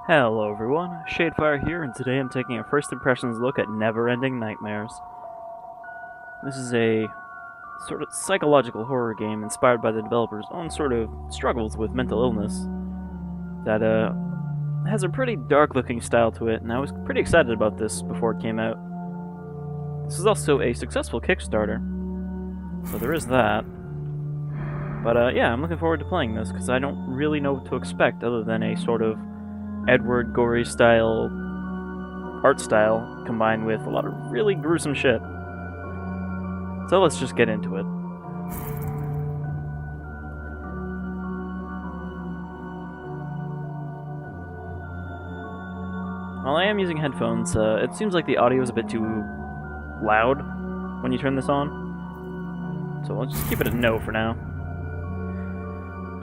Hello everyone, Shadefire here, and today I'm taking a first impressions look at Neverending Nightmares. This is a sort of psychological horror game inspired by the developer's own sort of struggles with mental illness that has a pretty dark looking style to it, and I was pretty excited about this before it came out. This is also a successful Kickstarter, so there is that. But yeah, I'm looking forward to playing this because I don't really know what to expect other than a sort of Edward Gorey style art style combined with a lot of really gruesome shit. So let's just get into it. While I am using headphones, it seems like the audio is a bit too loud when you turn this on. So let's just keep it at no for now.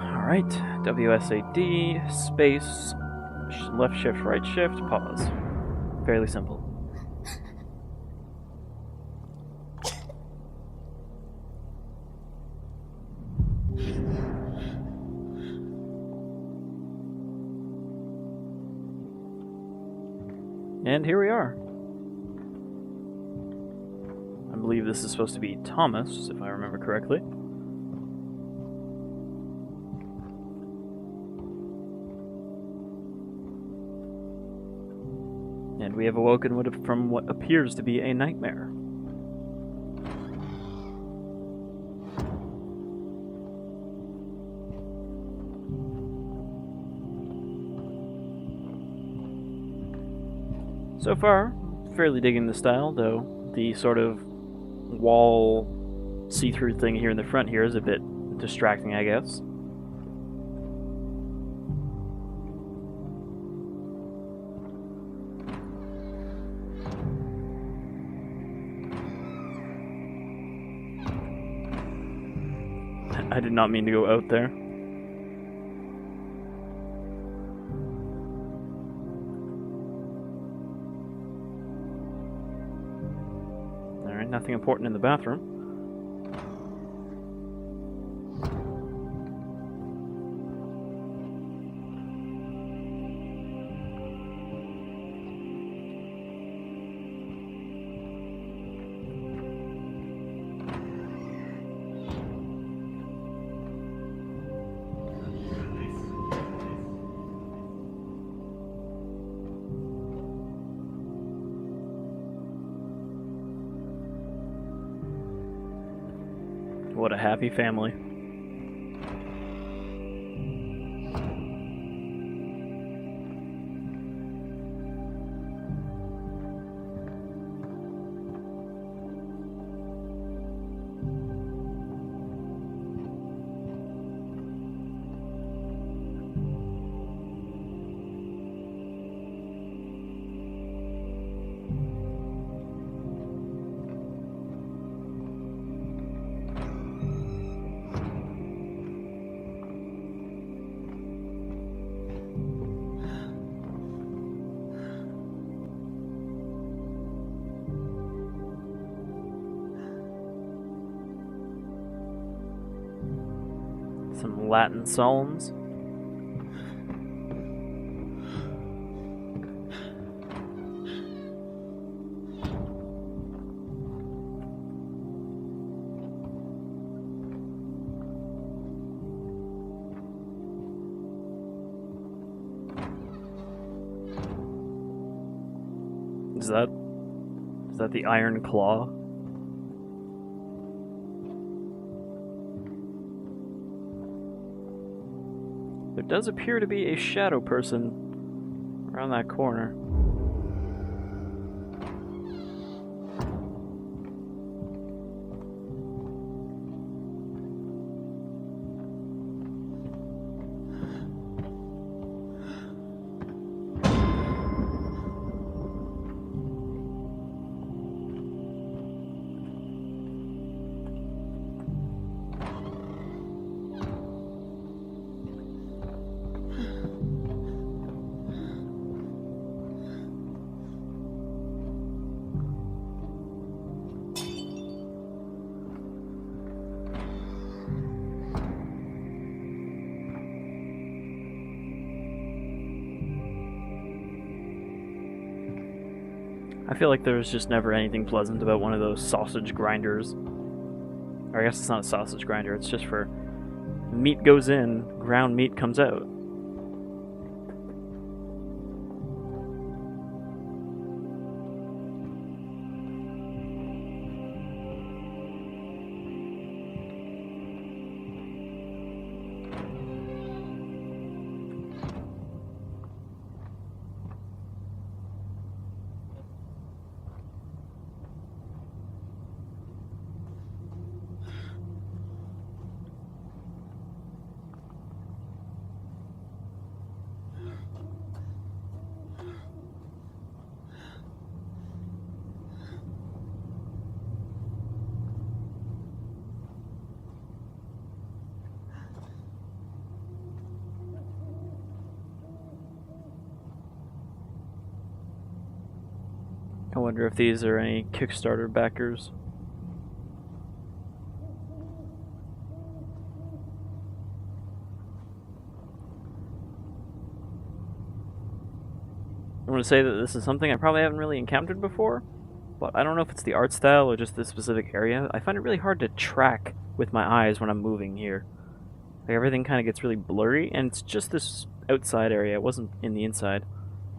Alright, WSAD, space, left shift, right shift, pause. Fairly simple. And here we are. I believe this is supposed to be Thomas, if I remember correctly. And we have awoken from what appears to be a nightmare. So far, fairly digging the style, though the sort of wall see-through thing here in the front here is a bit distracting, I guess. I did not mean to go out there. Alright, nothing important in the bathroom. What a happy family. Some Latin psalms. Is that the Iron Claw? There does appear to be a shadow person around that corner. I feel like there's just never anything pleasant about one of those sausage grinders. Or I guess it's not a sausage grinder, it's just for meat goes in, ground meat comes out. I wonder if these are any Kickstarter backers. I want to say that this is something I probably haven't really encountered before, but I don't know if it's the art style or just this specific area. I find it really hard to track with my eyes when I'm moving here. Like everything kind of gets really blurry, and it's just this outside area. It wasn't in the inside,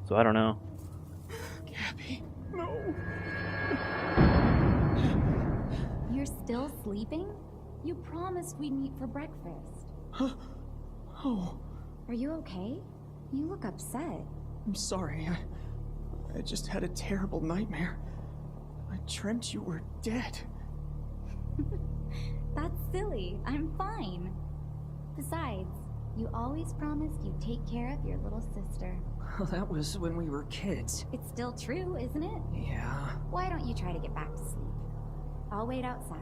so I don't know. Gabby, no. You're still sleeping? You promised we'd meet for breakfast. Huh? Oh, Are you okay? You look upset. I'm sorry. I just had a terrible nightmare. I dreamt you were dead. That's silly. I'm fine. Besides, you always promised you'd take care of your little sister. Well, that was when we were kids. It's still true, isn't it? Yeah. Why don't you try to get back to sleep? I'll wait outside.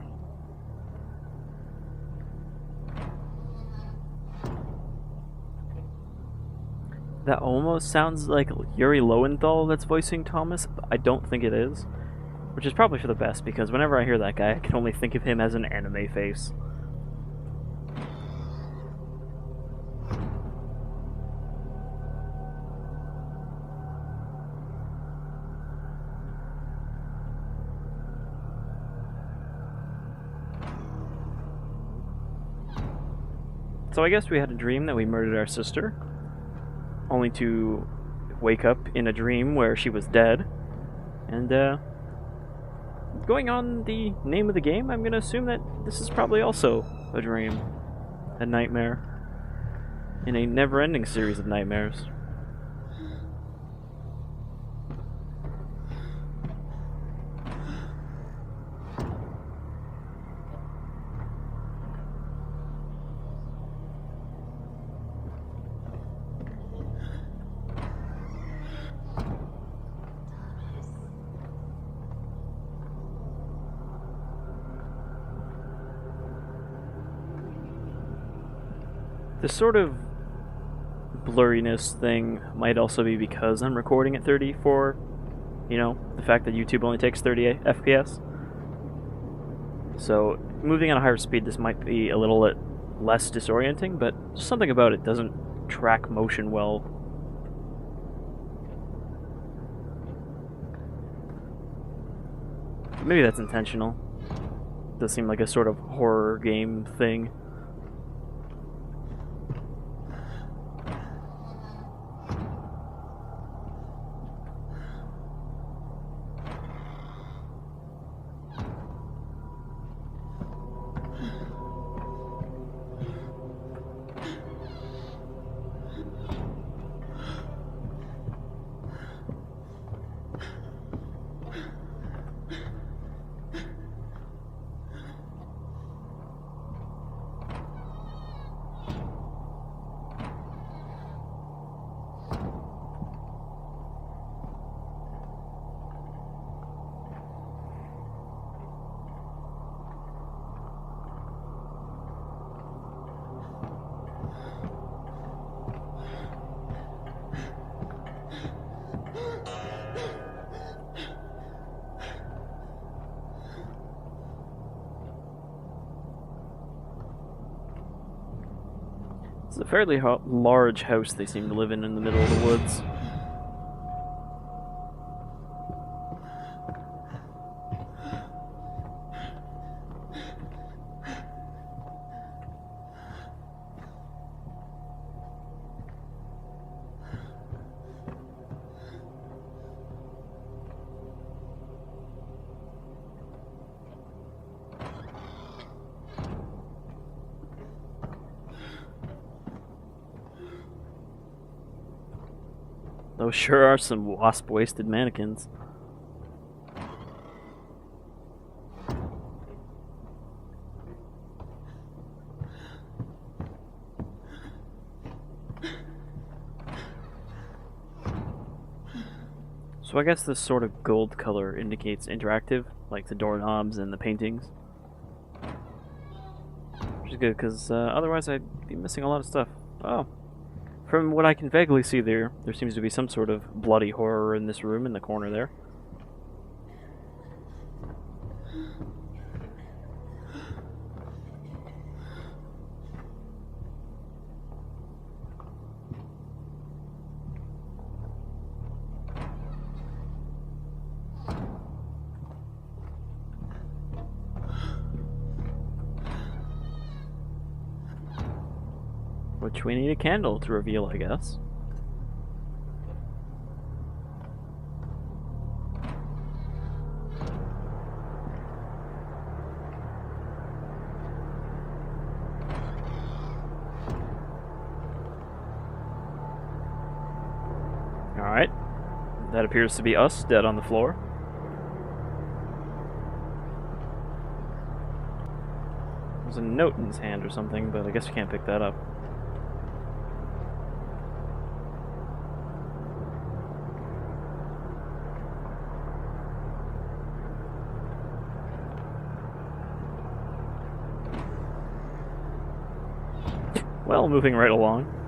That almost sounds like Yuri Lowenthal that's voicing Thomas, but I don't think it is. Which is probably for the best, because whenever I hear that guy, I can only think of him as an anime face. So I guess we had a dream that we murdered our sister, only to wake up in a dream where she was dead. And going on the name of the game, I'm going to assume that this is probably also a dream, a nightmare, in a never-ending series of nightmares. This sort of blurriness thing might also be because I'm recording at 30 for, you know, the fact that YouTube only takes 30 FPS. So, moving at a higher speed, this might be a little bit less disorienting, but just something about it doesn't track motion well. Maybe that's intentional. It does seem like a sort of horror game thing. It's a fairly large house they seem to live in the middle of the woods. Those sure are some wasp-waisted mannequins. So I guess this sort of gold color indicates interactive, like the doorknobs and the paintings. Which is good, because otherwise I'd be missing a lot of stuff. Oh. From what I can vaguely see there seems to be some sort of bloody horror in this room in the corner there. Which we need a candle to reveal, I guess. Alright. That appears to be us, dead on the floor. There's a note in his hand or something, but I guess you can't pick that up. Well, moving right along.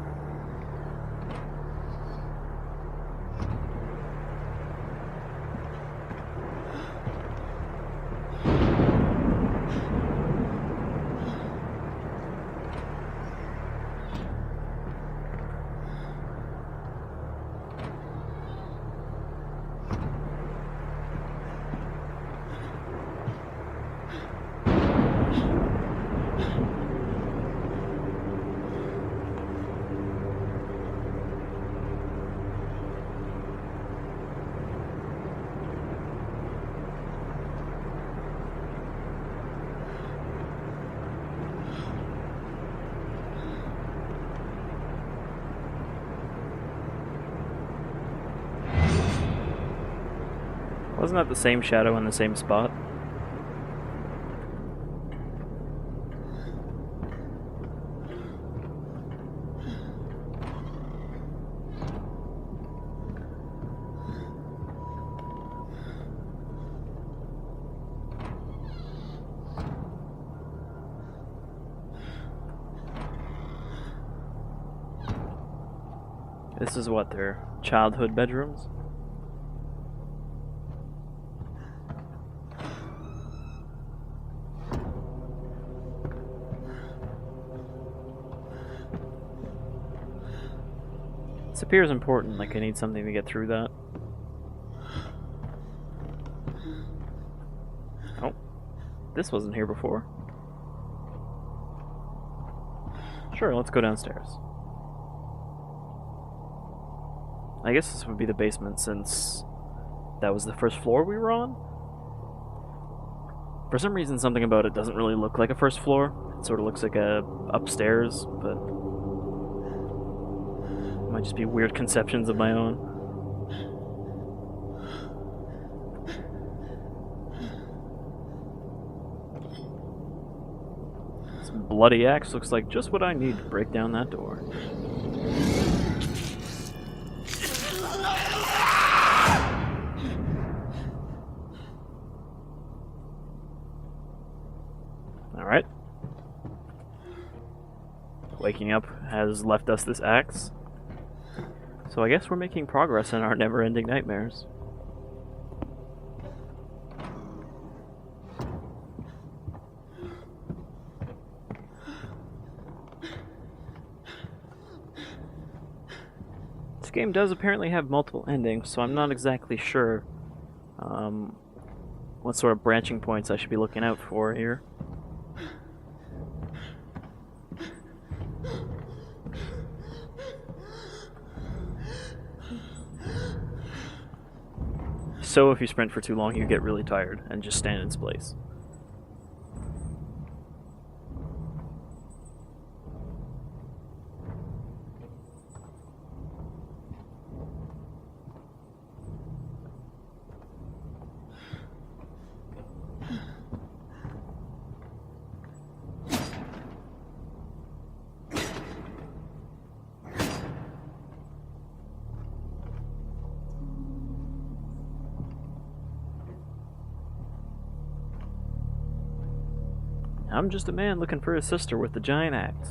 Wasn't that the same shadow in the same spot? This is what, their childhood bedrooms? This appears important, like I need something to get through that. Oh, this wasn't here before. Sure, let's go downstairs. I guess this would be the basement since that was the first floor we were on. For some reason, something about it doesn't really look like a first floor. It sort of looks like a upstairs, but it might just be weird conceptions of my own. This bloody axe looks like just what I need to break down that door. Alright. Waking up has left us this axe. So I guess we're making progress in our never-ending nightmares. This game does apparently have multiple endings, so I'm not exactly sure what sort of branching points I should be looking out for here. So if you sprint for too long, you get really tired and just stand in its place. I'm just a man looking for his sister with the giant axe.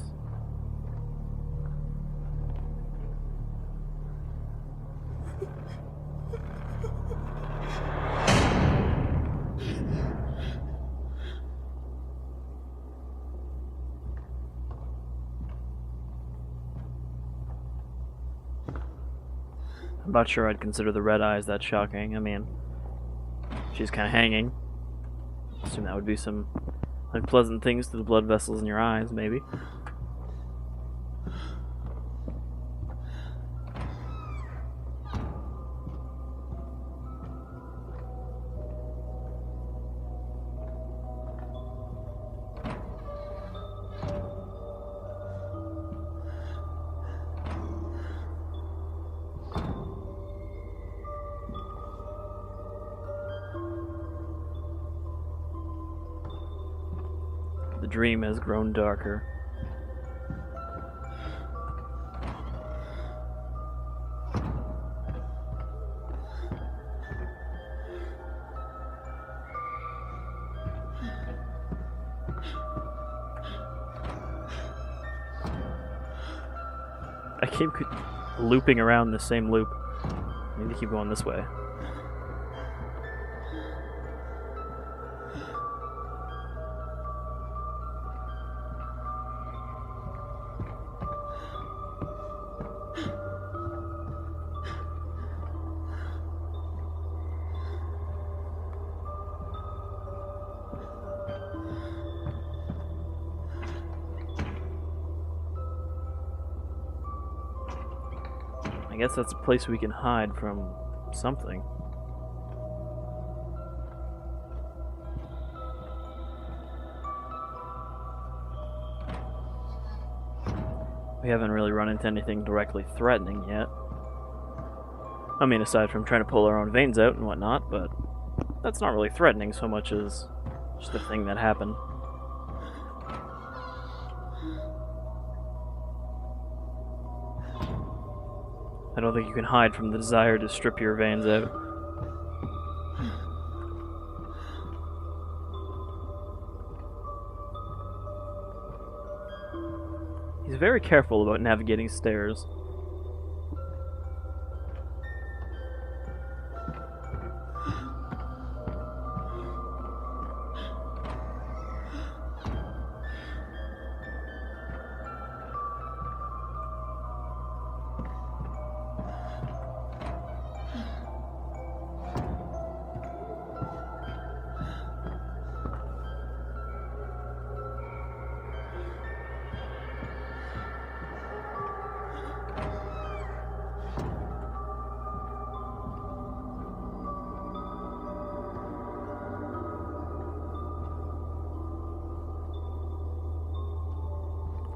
I'm not sure I'd consider the red eyes that shocking. I mean, she's kind of hanging. Assume that would be some unpleasant things to the blood vessels in your eyes, maybe. The dream has grown darker. I keep looping around the same loop. I need to keep going this way. I guess that's a place we can hide from something. We haven't really run into anything directly threatening yet. I mean, aside from trying to pull our own veins out and whatnot, but that's not really threatening so much as just a thing that happened. I don't think you can hide from the desire to strip your veins out. He's very careful about navigating stairs.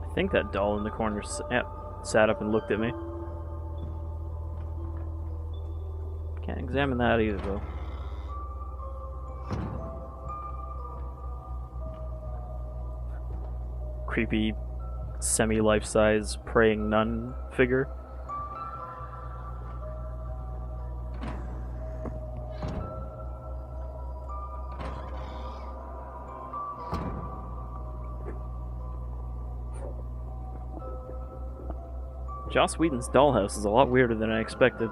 I think that doll in the corner sat up and looked at me. Can't examine that either, though. Creepy, semi-life-size praying nun figure. Joss Whedon's dollhouse is a lot weirder than I expected.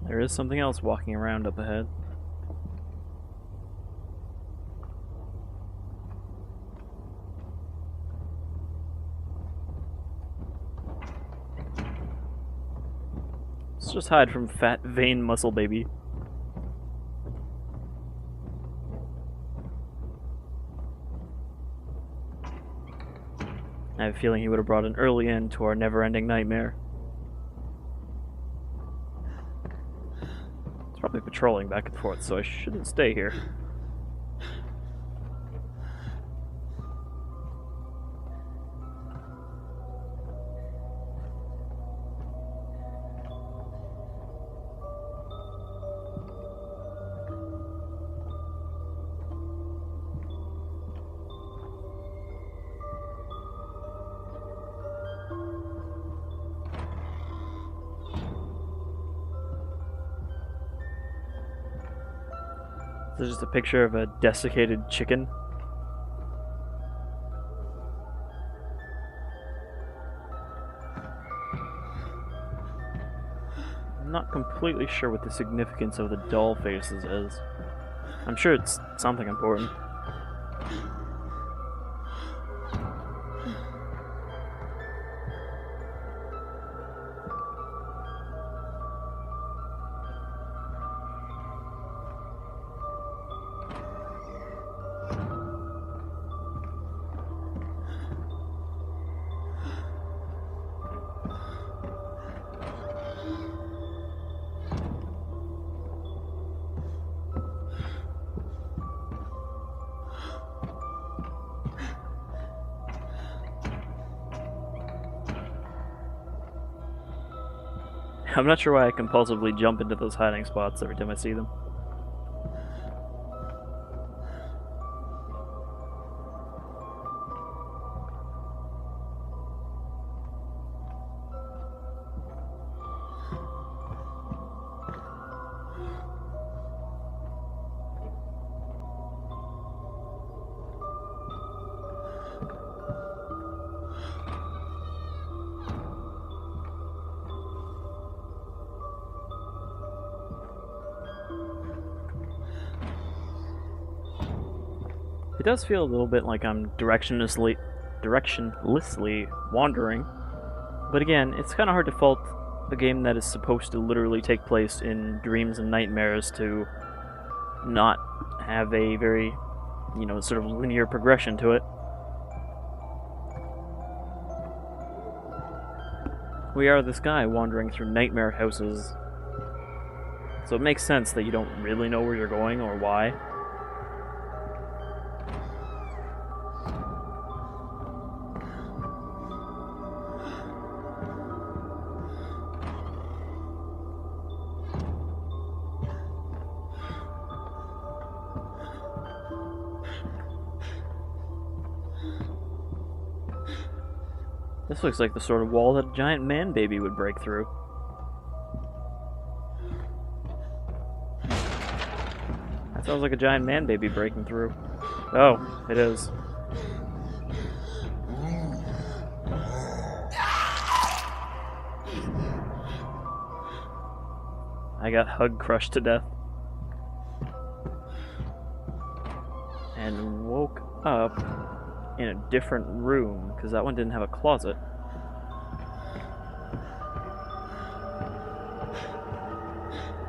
There is something else walking around up ahead. Let's just hide from fat, vain muscle baby. I have a feeling he would have brought an early end to our never-ending nightmare. He's probably patrolling back and forth, so I shouldn't stay here. This is just a picture of a desiccated chicken. I'm not completely sure what the significance of the doll faces is. I'm sure it's something important. I'm not sure why I compulsively jump into those hiding spots every time I see them. It does feel a little bit like I'm directionlessly wandering, but again, it's kind of hard to fault a game that is supposed to literally take place in dreams and nightmares to not have a very, sort of linear progression to it. We are this guy wandering through nightmare houses, so it makes sense that you don't really know where you're going or why. This looks like the sort of wall that a giant man baby would break through. That sounds like a giant man baby breaking through. Oh, it is. I got hug crushed to death. And woke up in a different room, because that one didn't have a closet.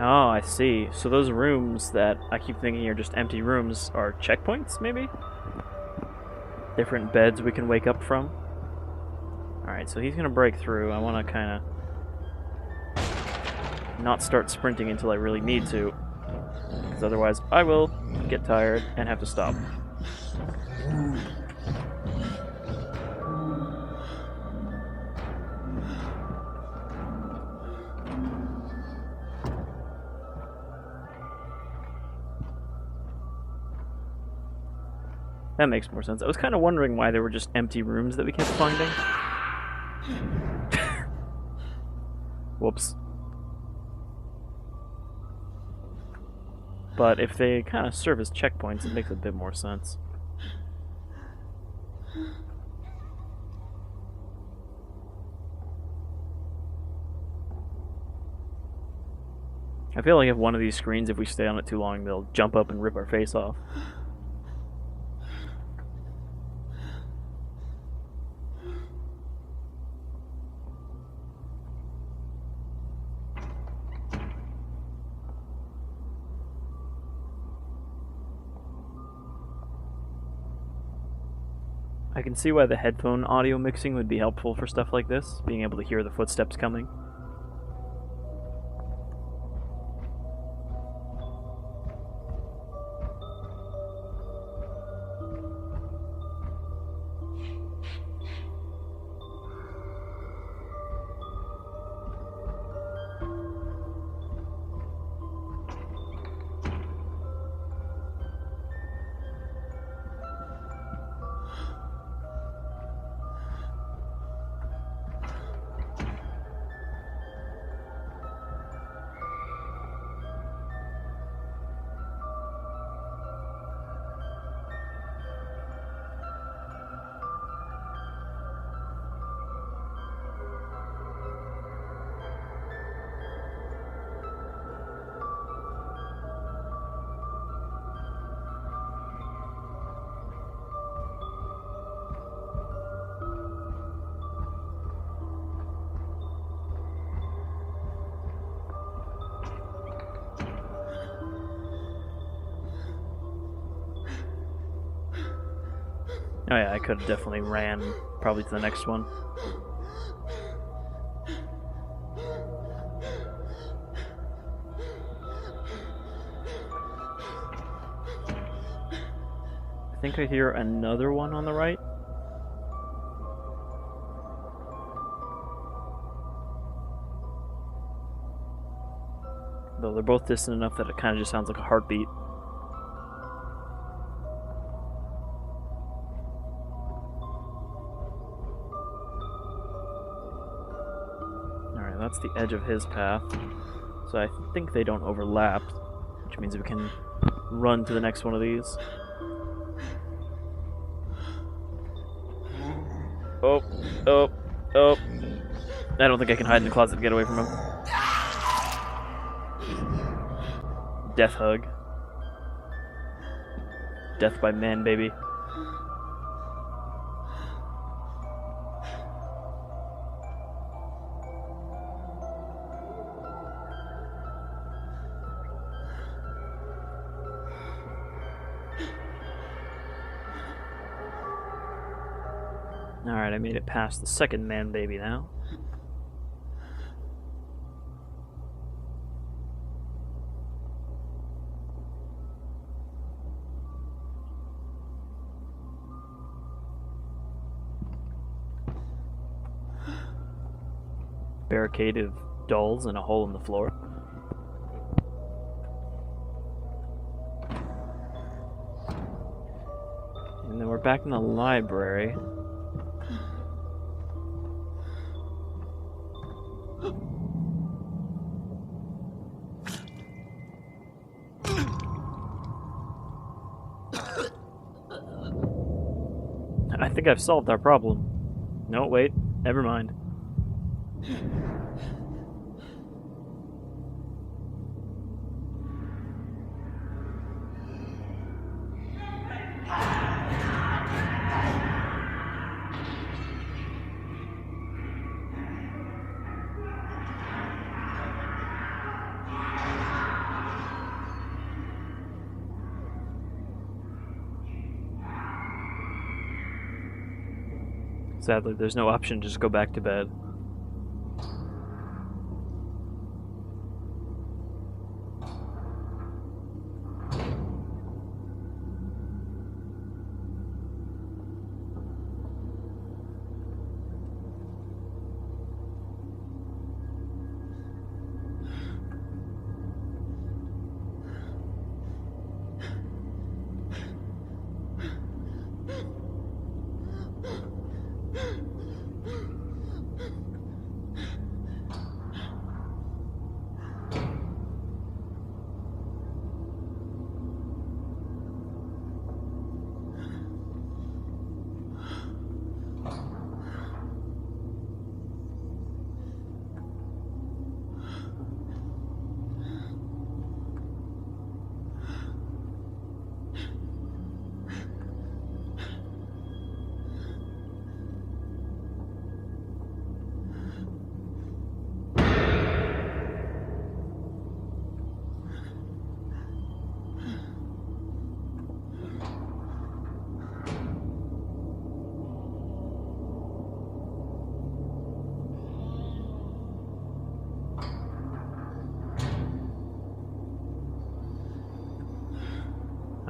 Oh, I see. So those rooms that I keep thinking are just empty rooms are checkpoints, maybe? Different beds we can wake up from. Alright, so he's gonna break through. I wanna kinda not start sprinting until I really need to, because otherwise I will get tired and have to stop. That makes more sense. I was kind of wondering why there were just empty rooms that we kept finding. Whoops. But if they kind of serve as checkpoints, it makes a bit more sense. I feel like if one of these screens, if we stay on it too long, they'll jump up and rip our face off. I can see why the headphone audio mixing would be helpful for stuff like this, being able to hear the footsteps coming. Oh yeah, I could have definitely ran probably to the next one. I think I hear another one on the right. Though they're both distant enough that it kind of just sounds like a heartbeat. Alright, that's the edge of his path. So I think they don't overlap, which means we can run to the next one of these. Oh, oh, oh. I don't think I can hide in the closet to get away from him. Death hug. Death by man, baby. Alright, I made it past the second man baby now. Barricade of dolls and a hole in the floor. And then we're back in the library. I think I've solved our problem. No, wait, never mind. Sadly, there's no option to just go back to bed.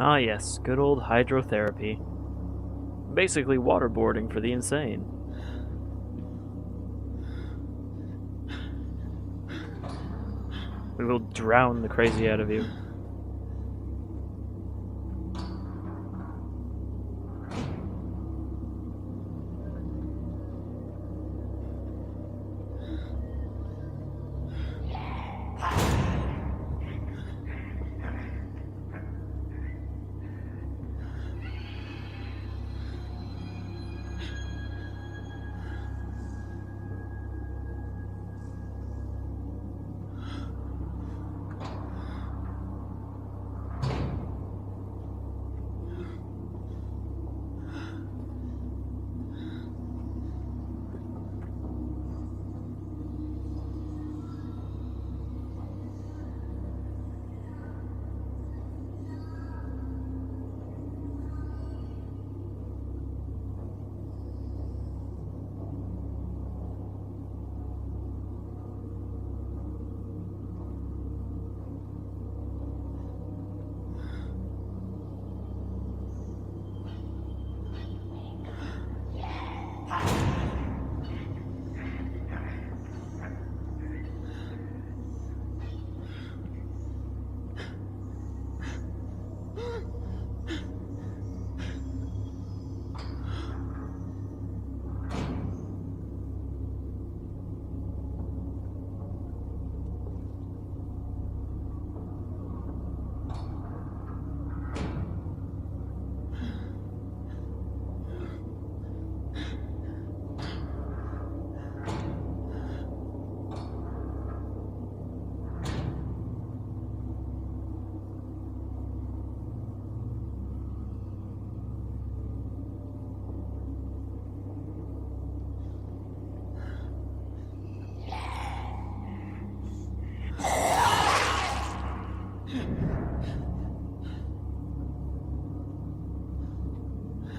Ah yes, good old hydrotherapy. Basically waterboarding for the insane. We will drown the crazy out of you.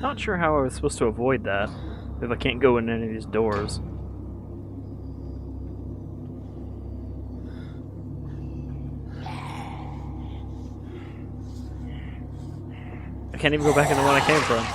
Not sure how I was supposed to avoid that, if I can't go in any of these doors. I can't even go back in the one I came from.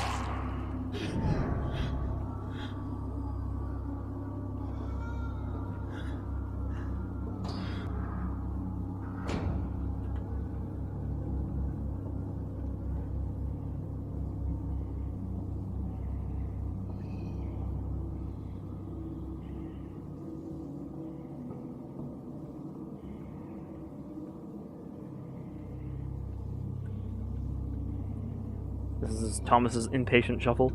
This is Thomas's impatient shuffle.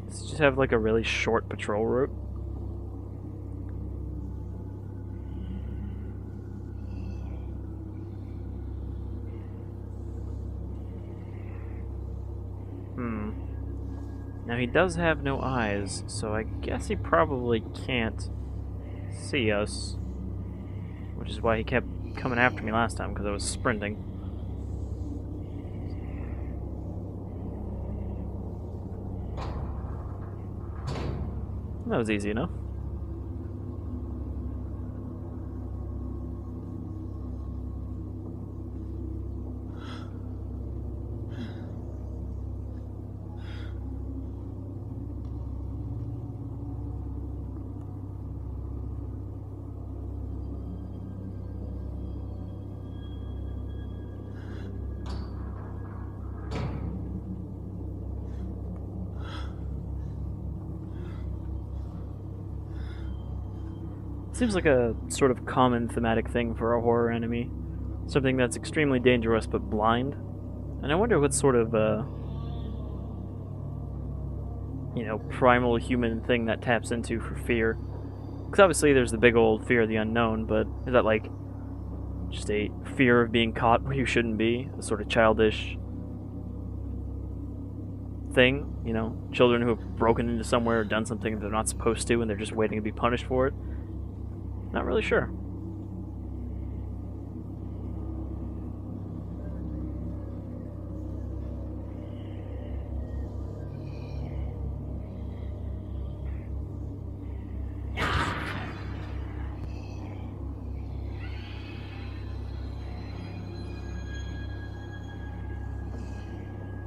Does it just have like a really short patrol route? Now he does have no eyes, so I guess he probably can't see us. Which is why he kept coming after me last time, because I was sprinting. That was easy enough. Seems like a sort of common thematic thing for a horror enemy. Something that's extremely dangerous but blind. And I wonder what sort of, primal human thing that taps into for fear. Because obviously there's the big old fear of the unknown, but is that like just a fear of being caught where you shouldn't be? A sort of childish thing, you know, children who have broken into somewhere or done something they're not supposed to and they're just waiting to be punished for it. Not really sure.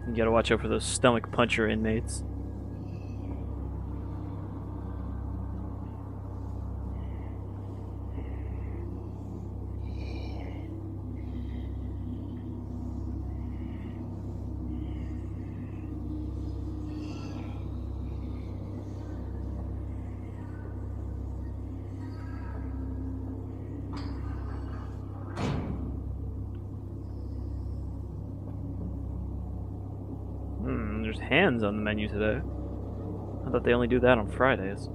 You gotta watch out for those stomach puncher inmates. There's hands on the menu today. I thought they only do that on Fridays.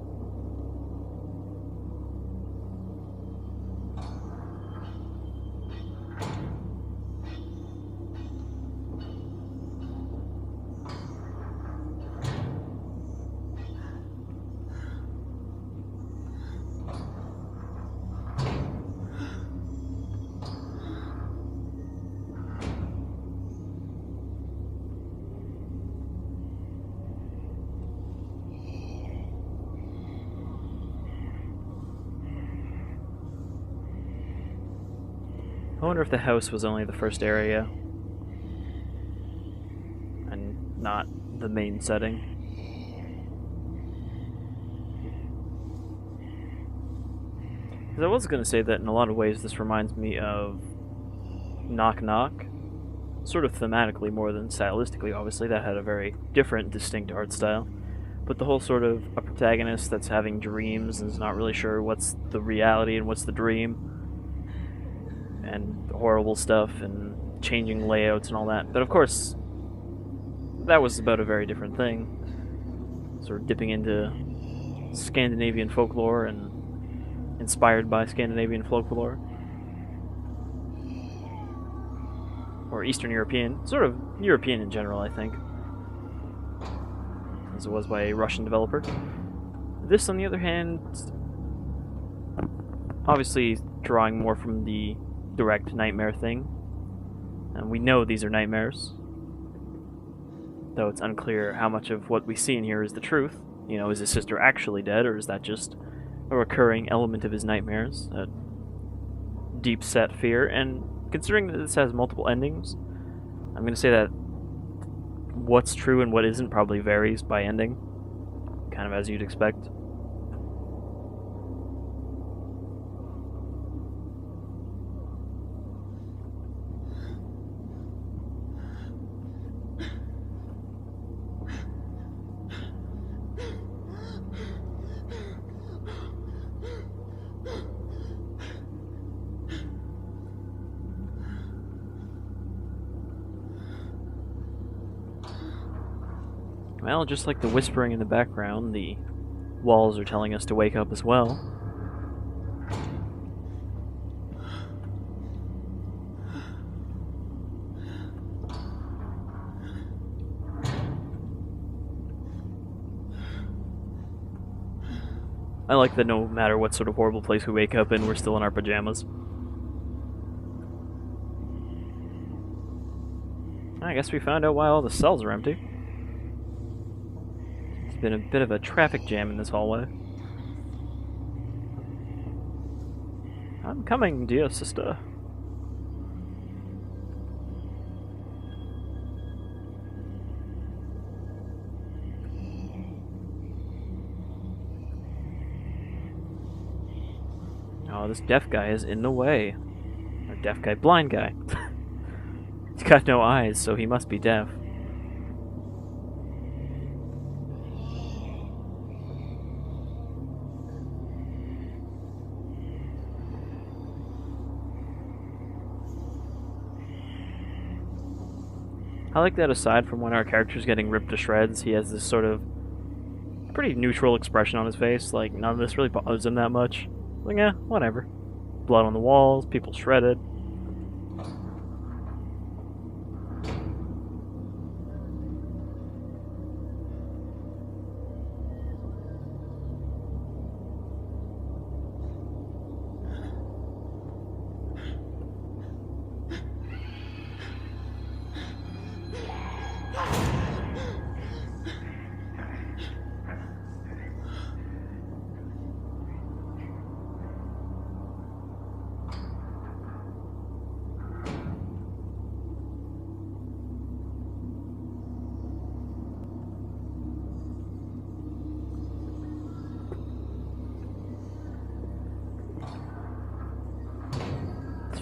I wonder if the house was only the first area and not the main setting. Because I was going to say that in a lot of ways this reminds me of Knock Knock, sort of thematically more than stylistically. Obviously that had a very different, distinct art style, but the whole sort of a protagonist that's having dreams and is not really sure what's the reality and what's the dream, and horrible stuff and changing layouts and all that. But of course, that was about a very different thing. Sort of dipping into Scandinavian folklore and inspired by Scandinavian folklore. Or Eastern European. Sort of European in general, I think. As it was by a Russian developer. This, on the other hand, obviously drawing more from the direct nightmare thing. And we know these are nightmares. Though it's unclear how much of what we see in here is the truth. You know, is his sister actually dead, or is that just a recurring element of his nightmares? A deep-set fear. And considering that this has multiple endings, I'm going to say that what's true and what isn't probably varies by ending. Kind of as you'd expect. Well, just like the whispering in the background, the walls are telling us to wake up as well. I like that no matter what sort of horrible place we wake up in, we're still in our pajamas. I guess we found out why all the cells are empty. It's been a bit of a traffic jam in this hallway. I'm coming, dear sister. Oh, this deaf guy is in the way. Or deaf guy, blind guy. He's got no eyes, so he must be deaf. I like that aside from when our character's getting ripped to shreds, he has this sort of pretty neutral expression on his face, like none of this really bothers him that much. Like, yeah, whatever. Blood on the walls, people shredded.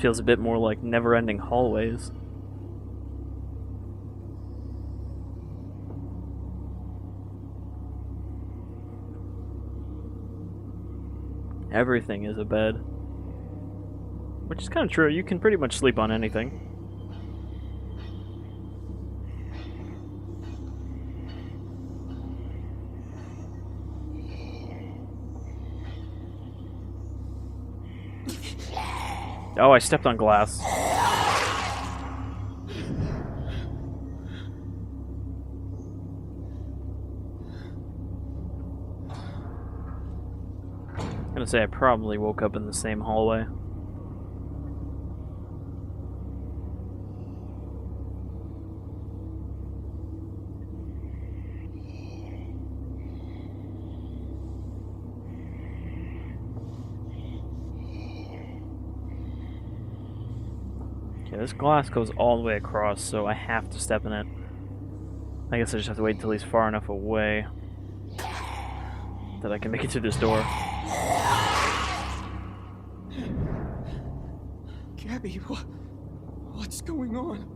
feels a bit more like never-ending hallways. Everything is a bed. Which is kind of true, you can pretty much sleep on anything. Oh, I stepped on glass. I'm gonna say I probably woke up in the same hallway. Okay, this glass goes all the way across, so I have to step in it. I guess I just have to wait until he's far enough away that I can make it through this door. Gabby, what's going on?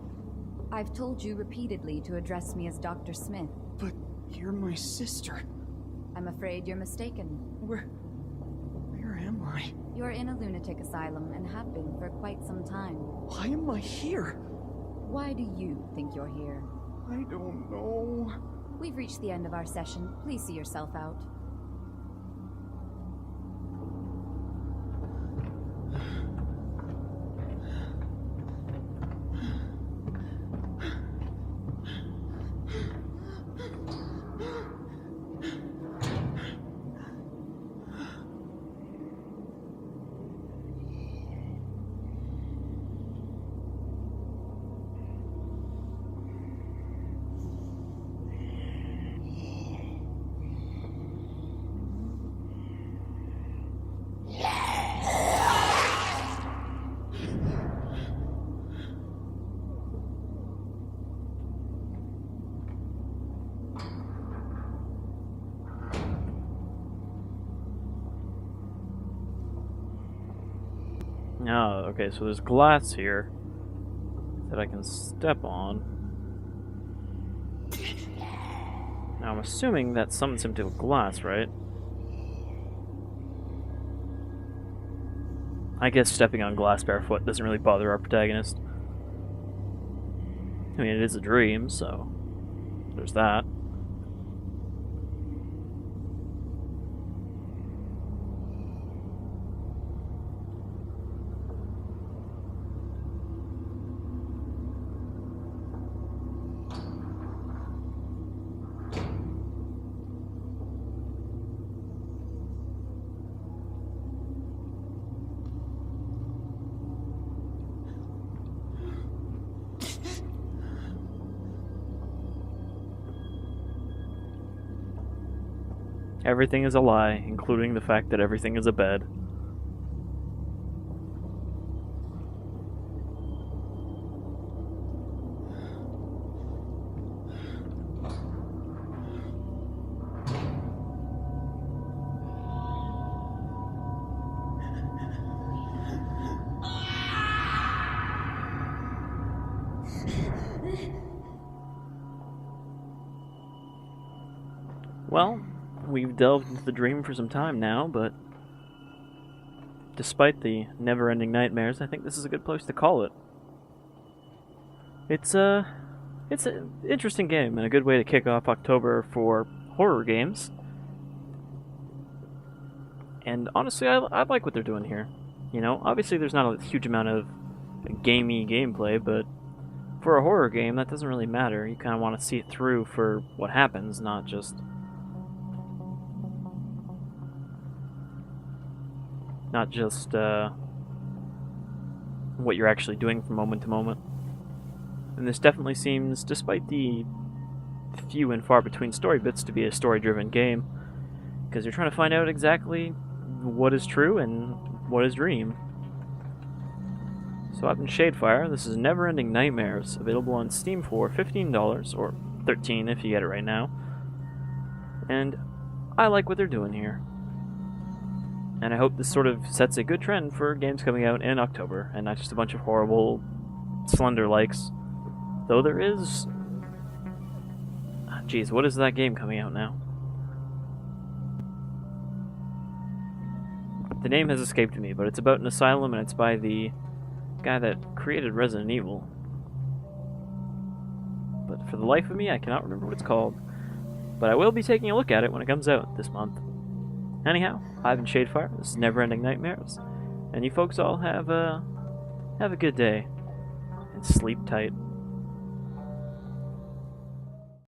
I've told you repeatedly to address me as Dr. Smith. But you're my sister. I'm afraid you're mistaken. Where am I? You're in a lunatic asylum and have been for quite some time. Why am I here? Why do you think you're here? I don't know. We've reached the end of our session. Please see yourself out. Oh, okay, so there's glass here that I can step on. Now I'm assuming that summons him to a glass, right? I guess stepping on glass barefoot doesn't really bother our protagonist. I mean, it is a dream, so there's that. Everything is a lie, including the fact that everything is a bed. Well, we've delved into the dream for some time now, but despite the never-ending nightmares, I think this is a good place to call it. It's an interesting game and a good way to kick off October for horror games. And honestly, I like what they're doing here. You know, obviously there's not a huge amount of gamey gameplay, but for a horror game, that doesn't really matter. You kind of want to see it through for what happens, not just what you're actually doing from moment to moment. And this definitely seems, despite the few and far between story bits, to be a story-driven game, because you're trying to find out exactly what is true and what is dream. So I've been Shadefire. This is Neverending Nightmares, available on Steam for $15, or $13 if you get it right now. And I like what they're doing here. And I hope this sort of sets a good trend for games coming out in October, and not just a bunch of horrible Slender likes. Though there is... Jeez, what is that game coming out now? The name has escaped me, but it's about an asylum, and it's by the guy that created Resident Evil. But for the life of me, I cannot remember what it's called. But I will be taking a look at it when it comes out this month. Anyhow, I've been Shadefire, this is Neverending Nightmares, and you folks all have a good day, and sleep tight.